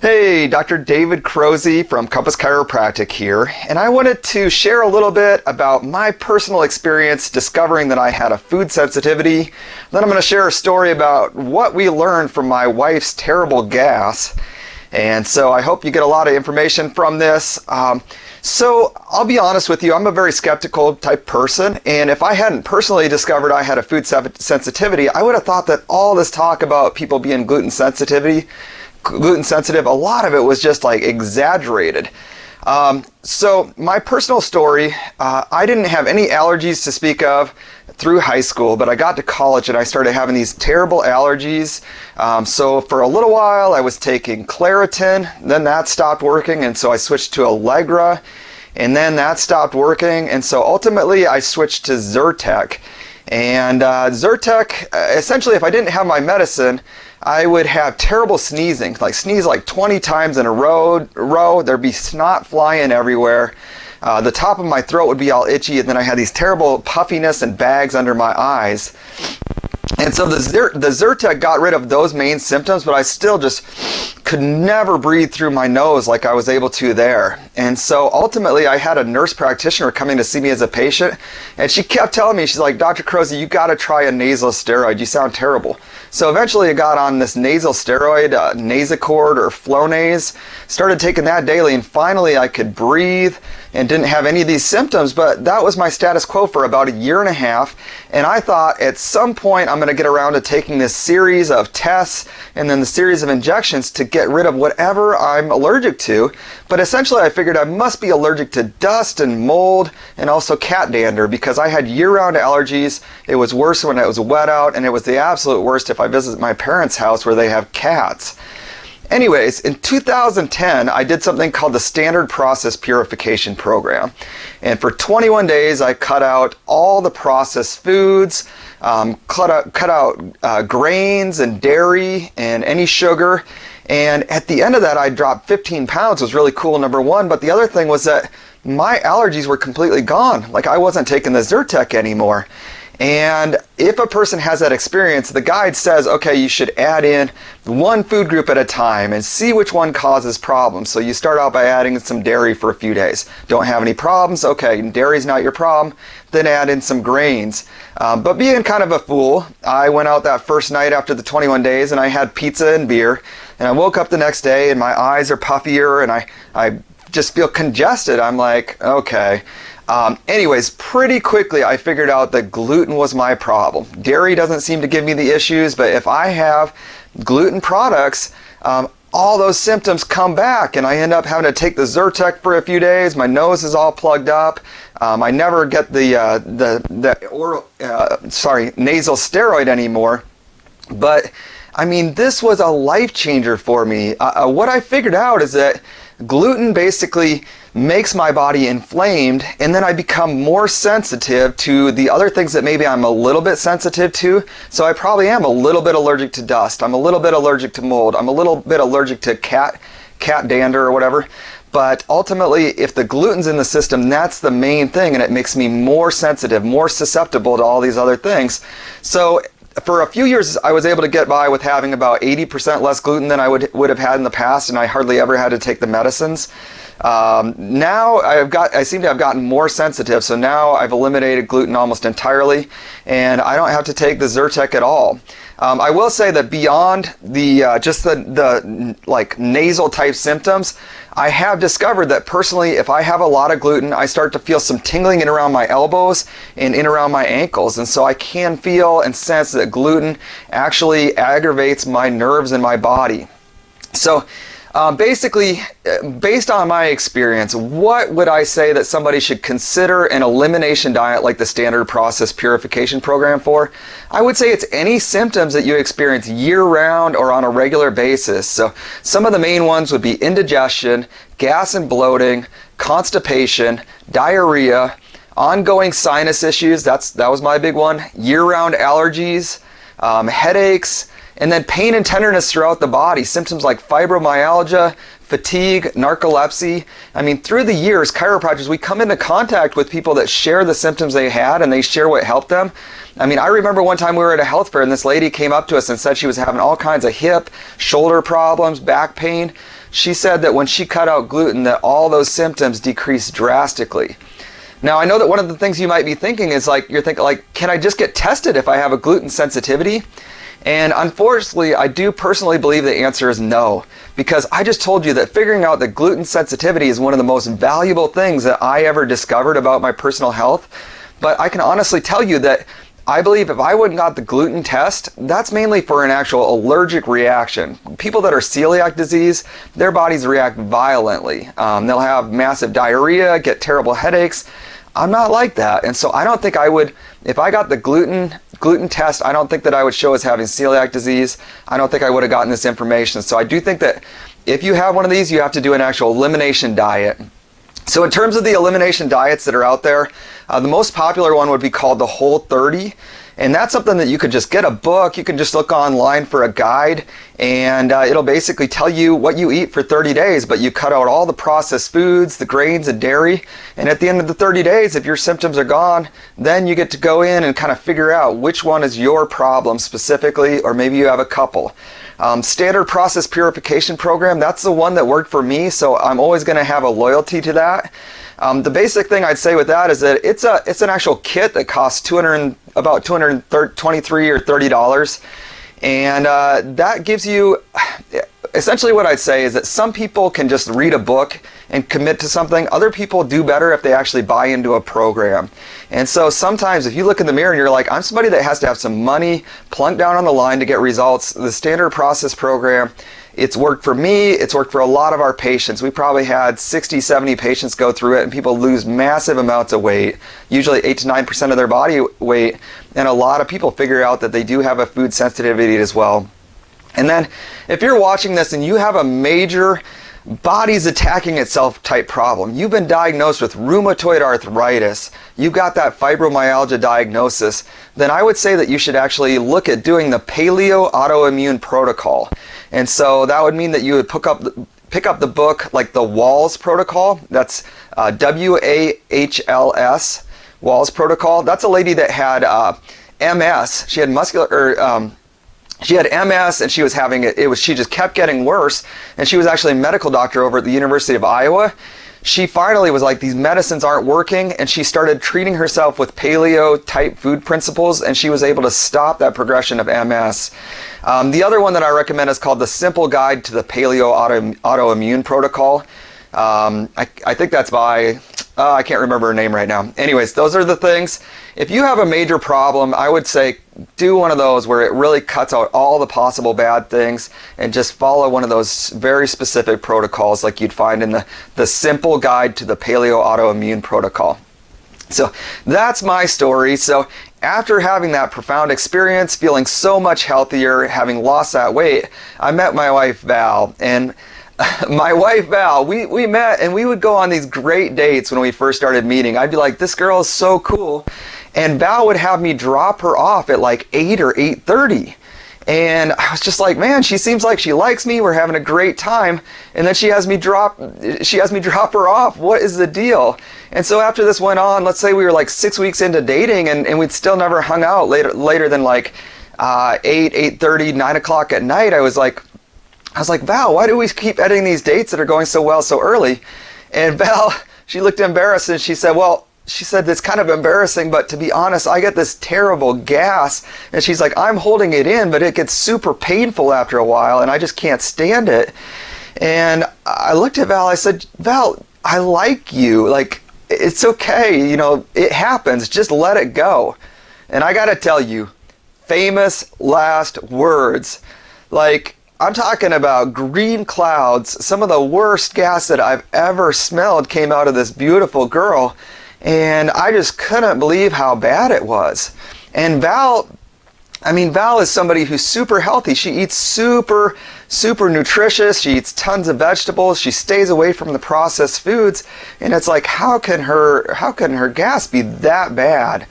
Hey, Dr. David Krohse from Moines Chiropractic here, and I wanted to share a little bit about my personal experience discovering that I had a food sensitivity. Then I'm going to share a story about what we learned from my wife's terrible gas. And so I hope you get a lot of information from this. So I'll be honest with you, I'm a very skeptical type person, and if I hadn't personally discovered I had a food sensitivity, I would have thought that all this talk about people being gluten sensitive, a lot of it was just like exaggerated. So my personal story, I didn't have any allergies to speak of through high school, but I got to college and I started having these terrible allergies. So for a little while I was taking Claritin, then that stopped working, and so I switched to Allegra, and then that stopped working, and so ultimately I switched to Zyrtec. And Zyrtec, essentially if I didn't have my medicine, I would have terrible sneezing, like sneeze like 20 times in a row. There'd be snot flying everywhere. The top of my throat would be all itchy, and then I had these terrible puffiness and bags under my eyes. And so the Zyrtec got rid of those main symptoms, but I still just could never breathe through my nose like I was able to there. And so ultimately I had a nurse practitioner coming to see me as a patient, and she kept telling me, she's like, Dr. Krohse, you got to try a nasal steroid. You sound terrible. So eventually I got on this nasal steroid, Nasacort or Flonase, started taking that daily, and finally I could breathe and didn't have any of these symptoms. But that was my status quo for about a year and a half, and I thought at some point I'm going to get around to taking this series of tests and then the series of injections to get rid of whatever I'm allergic to. But essentially I figured I must be allergic to dust and mold and also cat dander, because I had year-round allergies. It was worse when it was wet out, and it was the absolute worst if I visit my parents' house where they have cats. Anyways, in 2010, I did something called the Standard Process Purification Program. And for 21 days, I cut out all the processed foods, cut out grains and dairy and any sugar. And at the end of that, I dropped 15 pounds. It was really cool, number one. But the other thing was that my allergies were completely gone. Like, I wasn't taking the Zyrtec anymore. And if a person has that experience, the guide says, okay, you should add in one food group at a time and see which one causes problems. So you start out by adding some dairy for a few days. Don't have any problems? Okay, dairy's not your problem. Then add in some grains. But being kind of a fool, I went out that first night after the 21 days and I had pizza and beer. And I woke up the next day and my eyes are puffier and I just feel congested. I'm like, okay. Anyways, pretty quickly I figured out that gluten was my problem. Dairy doesn't seem to give me the issues, but if I have gluten products, all those symptoms come back, and I end up having to take the Zyrtec for a few days. My nose is all plugged up. I never get the nasal steroid anymore. But I mean, this was a life changer for me. What I figured out is that gluten basically makes my body inflamed, and then I become more sensitive to the other things that maybe I'm a little bit sensitive to. So I probably am a little bit allergic to dust. I'm a little bit allergic to mold. I'm a little bit allergic to cat dander or whatever. But ultimately, if the gluten's in the system, that's the main thing, and it makes me more sensitive, more susceptible to all these other things. So for a few years, I was able to get by with having about 80% less gluten than I would have had in the past, and I hardly ever had to take the medicines. Now I seem to have gotten more sensitive, so now I've eliminated gluten almost entirely, and I don't have to take the Zyrtec at all. I will say that beyond the just the like nasal type symptoms, I have discovered that personally, if I have a lot of gluten, I start to feel some tingling in around my elbows and in around my ankles, and so I can feel and sense that gluten actually aggravates my nerves in my body. So basically, based on my experience, what would I say that somebody should consider an elimination diet like the Standard Process Purification Program for? I would say it's any symptoms that you experience year-round or on a regular basis. So some of the main ones would be indigestion, gas and bloating, constipation, diarrhea, ongoing sinus issues, that was my big one, year-round allergies, headaches, And then pain and tenderness throughout the body, symptoms like fibromyalgia, fatigue, narcolepsy. I mean, through the years, chiropractors, we come into contact with people that share the symptoms they had and they share what helped them. I mean, I remember one time we were at a health fair and this lady came up to us and said she was having all kinds of hip, shoulder problems, back pain. She said that when she cut out gluten, that all those symptoms decreased drastically. Now, I know that one of the things you might be thinking is like, you're thinking like, can I just get tested if I have a gluten sensitivity? And unfortunately, I do personally believe the answer is no, because I just told you that figuring out that gluten sensitivity is one of the most valuable things that I ever discovered about my personal health. But I can honestly tell you that I believe if I wouldn't got the gluten test, that's mainly for an actual allergic reaction. People that are celiac disease, their bodies react violently. They'll have massive diarrhea, get terrible headaches. I'm not like that, and so I don't think I would, if I got the gluten test, I don't think that I would show as having celiac disease. I don't think I would have gotten this information. So I do think that if you have one of these, you have to do an actual elimination diet. So in terms of the elimination diets that are out there, the most popular one would be called the Whole30. And that's something that you could just get a book, you can just look online for a guide, and it'll basically tell you what you eat for 30 days, but you cut out all the processed foods, the grains and dairy, and at the end of the 30 days, if your symptoms are gone, then you get to go in and kind of figure out which one is your problem specifically, or maybe you have a couple. Standard process purification program, that's the one that worked for me, so I'm always going to have a loyalty to that. The basic thing I'd say with that is that it's an actual kit that costs about $223 or $30, and that gives you, essentially what I'd say is that some people can just read a book and commit to something. Other people do better if they actually buy into a program. And so sometimes if you look in the mirror and you're like, I'm somebody that has to have some money plunked down on the line to get results, the standard process program, it's worked for me, it's worked for a lot of our patients. We probably had 60, 70 patients go through it, and people lose massive amounts of weight, usually 8 to 9% of their body weight, and a lot of people figure out that they do have a food sensitivity as well. And then if you're watching this and you have a major body's attacking itself type problem, you've been diagnosed with rheumatoid arthritis, you've got that fibromyalgia diagnosis, then I would say that you should actually look at doing the paleo autoimmune protocol. And so that would mean that you would pick up the book like the Walls protocol. That's WAHLS, Walls protocol. That's a lady that had MS. She had she had MS, and she was having she just kept getting worse, and she was actually a medical doctor over at the University of Iowa. She finally was like, these medicines aren't working, and she started treating herself with paleo type food principles, and she was able to stop that progression of MS. The other one that I recommend is called the Simple Guide to the Paleo Autoimmune Protocol. I think that's by, I can't remember her name right now. Anyways, those are the things. If you have a major problem, I would say do one of those where it really cuts out all the possible bad things and just follow one of those very specific protocols like you'd find in the Simple Guide to the Paleo Autoimmune Protocol. So that's my story. So after having that profound experience, feeling so much healthier, having lost that weight, I met my wife Val, and my wife Val, we met, and we would go on these great dates when we first started meeting. I'd be like, this girl is so cool, and Val would have me drop her off at like 8 or 8:30. And I was just like, man, she seems like she likes me, we're having a great time, and then she has me drop her off. What is the deal? And so after this went on, let's say we were like 6 weeks into dating, and we'd still never hung out later than like 8:30, 9 o'clock at night. I was like, Val, why do we keep editing these dates that are going so well so early? And Val, she looked embarrassed, and she said, well, it's kind of embarrassing, but to be honest, I get this terrible gas. And she's like, I'm holding it in, but it gets super painful after a while, and I just can't stand it. And I looked at Val, I said, Val, I like you. Like, it's okay, you know, it happens, just let it go. And I gotta tell you, famous last words. Like, I'm talking about green clouds. Some of the worst gas that I've ever smelled came out of this beautiful girl, and I just couldn't believe how bad it was. And Val is somebody who's super healthy. She eats super nutritious. She eats tons of vegetables. She stays away from the processed foods. And it's like, how can her gas be that bad?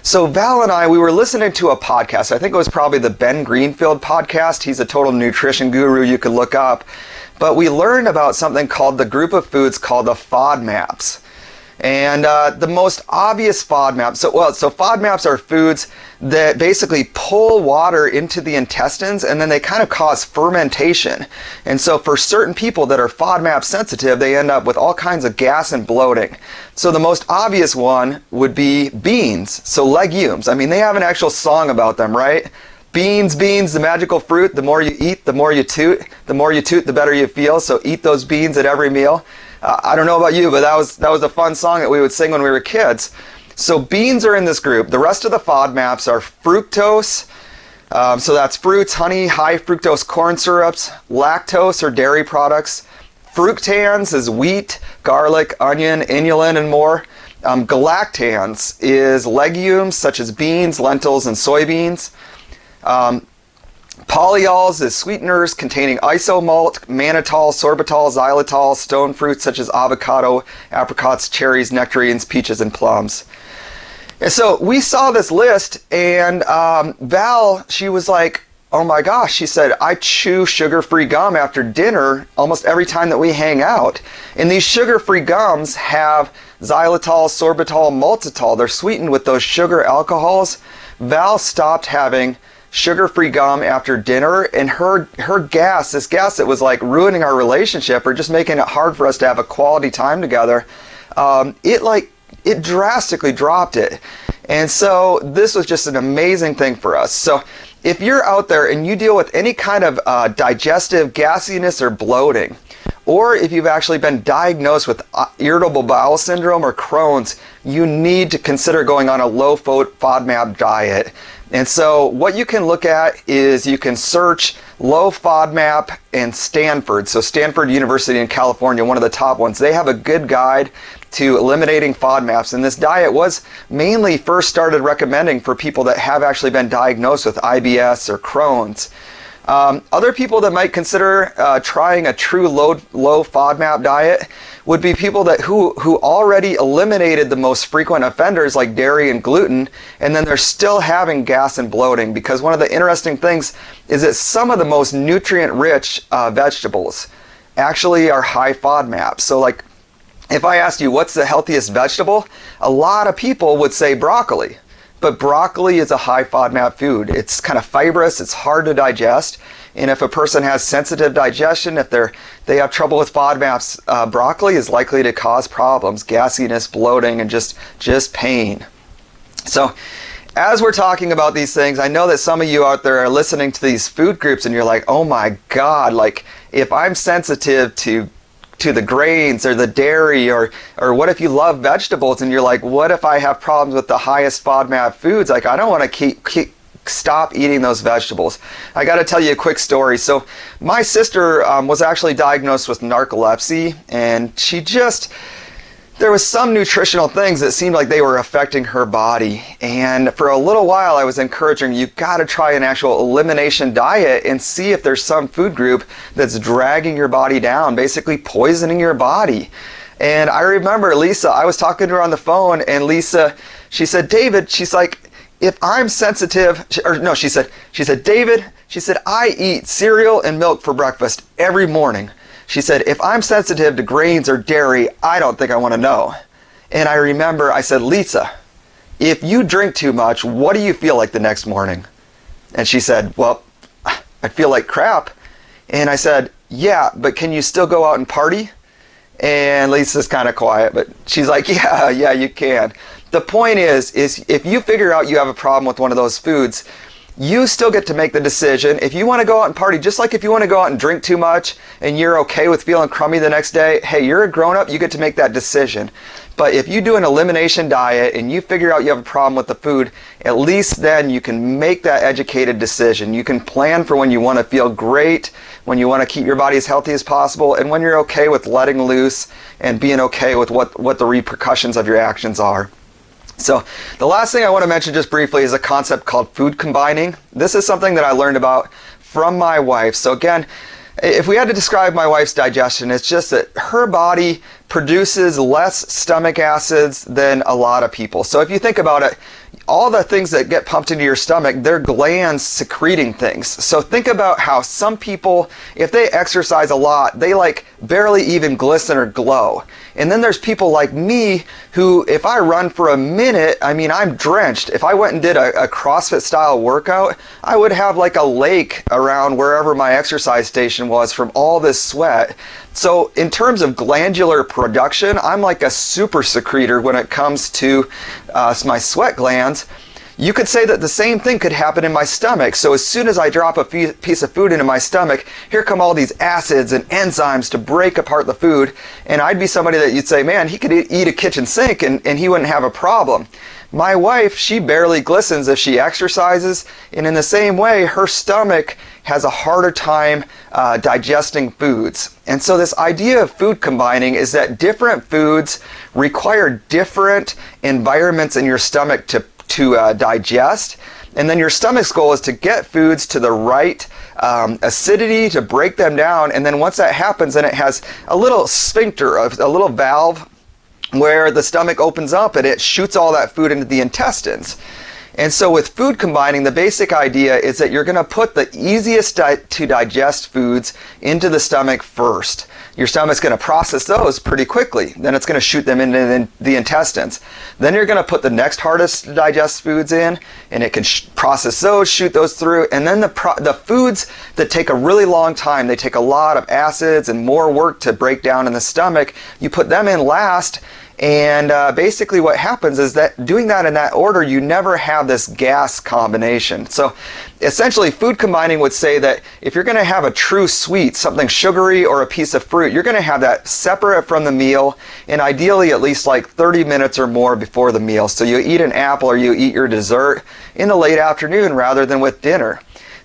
So Val and I, we were listening to a podcast. I think it was probably the Ben Greenfield podcast. He's a total nutrition guru you could look up. But we learned about something called the group of foods called the FODMAPs. And the most obvious FODMAPs, so FODMAPs are foods that basically pull water into the intestines, and then they kind of cause fermentation. And so for certain people that are FODMAP sensitive, they end up with all kinds of gas and bloating. So the most obvious one would be beans, so legumes. I mean, they have an actual song about them, right? Beans, beans, the magical fruit. The more you eat, the more you toot. The more you toot, the better you feel. So eat those beans at every meal. I don't know about you, but that was a fun song that we would sing when we were kids. So beans are in this group. The rest of the FODMAPs are fructose, so that's fruits, honey, high fructose corn syrups, lactose or dairy products. Fructans is wheat, garlic, onion, inulin, and more. Galactans is legumes such as beans, lentils, and soybeans. Polyols is sweeteners containing isomalt, mannitol, sorbitol, xylitol, stone fruits such as avocado, apricots, cherries, nectarines, peaches, and plums. And so we saw this list, and Val, she was like, oh my gosh, she said, I chew sugar-free gum after dinner almost every time that we hang out. And these sugar-free gums have xylitol, sorbitol, maltitol. They're sweetened with those sugar alcohols. Val stopped having sugar-free gum after dinner, and her gas, this gas that was like ruining our relationship or just making it hard for us to have a quality time together, it drastically dropped it. And so this was just an amazing thing for us. So if you're out there and you deal with any kind of digestive gassiness or bloating, or if you've actually been diagnosed with irritable bowel syndrome or Crohn's, you need to consider going on a low FODMAP diet. And so what you can look at is you can search low FODMAP and Stanford. So Stanford University in California, one of the top ones, they have a good guide to eliminating FODMAPs. And this diet was mainly first started recommending for people that have actually been diagnosed with IBS or Crohn's. Other people that might consider trying a true low FODMAP diet would be people who already eliminated the most frequent offenders like dairy and gluten, and then they're still having gas and bloating, because one of the interesting things is that some of the most nutrient-rich vegetables actually are high FODMAP. So like, if I asked you what's the healthiest vegetable, a lot of people would say broccoli. But broccoli is a high FODMAP food. It's kind of fibrous, it's hard to digest, and if a person has sensitive digestion, if they have trouble with FODMAPs, broccoli is likely to cause problems, gassiness, bloating, and just pain. So as we're talking about these things, I know that some of you out there are listening to these food groups and you're like, oh my God, like if I'm sensitive to the grains or the dairy, or what if you love vegetables and you're like, what if I have problems with the highest FODMAP foods? Like, I don't want to stop eating those vegetables. I got to tell you a quick story. So my sister was actually diagnosed with narcolepsy, and there was some nutritional things that seemed like they were affecting her body. And for a little while I was encouraging, you got to try an actual elimination diet and see if there's some food group that's dragging your body down, basically poisoning your body. And I remember Lisa, I was talking to her on the phone, and Lisa, she said, David, she's like, if I'm sensitive, she said, David, she said, I eat cereal and milk for breakfast every morning. She said, if I'm sensitive to grains or dairy, I don't think I want to know. And I remember I said, Lisa, if you drink too much, what do you feel like the next morning? And she said, well, I feel like crap. And I said, yeah, but can you still go out and party? And Lisa's kind of quiet, but she's like, yeah, you can. The point is if you figure out you have a problem with one of those foods, you still get to make the decision. If you want to go out and party, just like if you want to go out and drink too much and you're okay with feeling crummy the next day, hey, you're a grown-up, you get to make that decision. But if you do an elimination diet and you figure out you have a problem with the food, at least then you can make that educated decision. You can plan for when you want to feel great, when you want to keep your body as healthy as possible, and when you're okay with letting loose and being okay with what the repercussions of your actions are. So the last thing I want to mention just briefly is a concept called food combining. This is something that I learned about from my wife. So again, if we had to describe my wife's digestion, it's just that her body produces less stomach acids than a lot of people. So if you think about it, all the things that get pumped into your stomach, they're glands secreting things. So think about how some people, if they exercise a lot, they like barely even glisten or glow. And then there's people like me who, if I run for a minute, I mean, I'm drenched. If I went and did a CrossFit style workout, I would have like a lake around wherever my exercise station was from all this sweat. So in terms of glandular production, I'm like a super secretor when it comes to my sweat glands. You could say that the same thing could happen in my stomach. So as soon as I drop a piece of food into my stomach, here come all these acids and enzymes to break apart the food. And I'd be somebody that you'd say, man, he could eat a kitchen sink and he wouldn't have a problem. My wife, she barely glistens if she exercises. And in the same way, her stomach has a harder time digesting foods. And so this idea of food combining is that different foods require different environments in your stomach to digest, and then your stomach's goal is to get foods to the right acidity to break them down, and then once that happens, then it has a little sphincter, a little valve where the stomach opens up and it shoots all that food into the intestines. And so with food combining, the basic idea is that you're going to put the easiest to digest foods into the stomach first. Your stomach's going to process those pretty quickly. Then it's going to shoot them into the intestines. Then you're going to put the next hardest to digest foods in, and it can process those, shoot those through. And then the foods that take a really long time, they take a lot of acids and more work to break down in the stomach, you put them in last. And basically what happens is that doing that in that order, you never have this gas combination. So essentially food combining would say that if you're going to have a true sweet, something sugary or a piece of fruit, you're going to have that separate from the meal, and ideally at least like 30 minutes or more before the meal. So you eat an apple or you eat your dessert in the late afternoon rather than with dinner.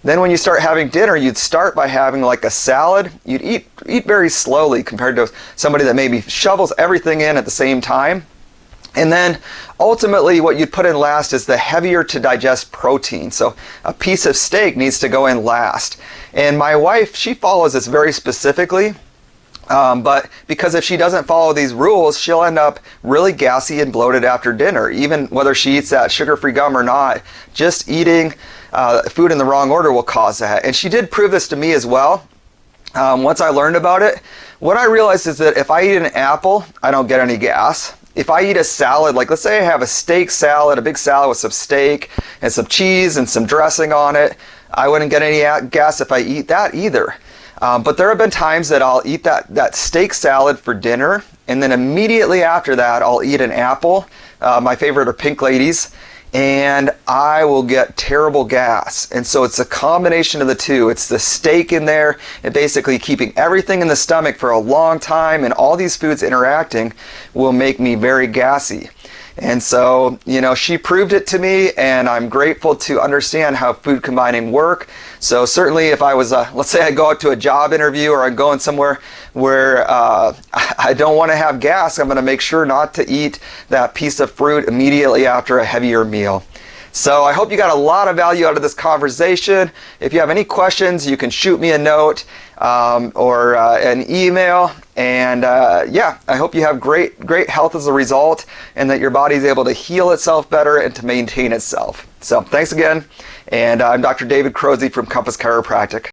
Then when you start having dinner, you'd start by having like a salad. You'd eat very slowly compared to somebody that maybe shovels everything in at the same time. And then ultimately what you'd put in last is the heavier to digest protein. So a piece of steak needs to go in last. And my wife, she follows this very specifically. But because if she doesn't follow these rules, she'll end up really gassy and bloated after dinner, even whether she eats that sugar-free gum or not. Just eating food in the wrong order will cause that. And she did prove this to me as well. Once I learned about it, what I realized is that if I eat an apple, I don't get any gas. If I eat a salad, like let's say I have a steak salad, a big salad with some steak and some cheese and some dressing on it, I wouldn't get any gas if I eat that either. But there have been times that I'll eat that steak salad for dinner, and then immediately after that I'll eat an apple. My favorite are Pink Ladies, and I will get terrible gas. And so it's a combination of the two. It's the steak in there and basically keeping everything in the stomach for a long time, and all these foods interacting will make me very gassy. And so, you know, she proved it to me, and I'm grateful to understand how food combining work. So certainly if I was, let's say I go out to a job interview or I'm going somewhere where I don't want to have gas, I'm going to make sure not to eat that piece of fruit immediately after a heavier meal. So I hope you got a lot of value out of this conversation. If you have any questions, you can shoot me a note or an email. And yeah, I hope you have great health as a result, and that your body is able to heal itself better and to maintain itself. So thanks again. And I'm Dr. David Krohse from Moines Chiropractor.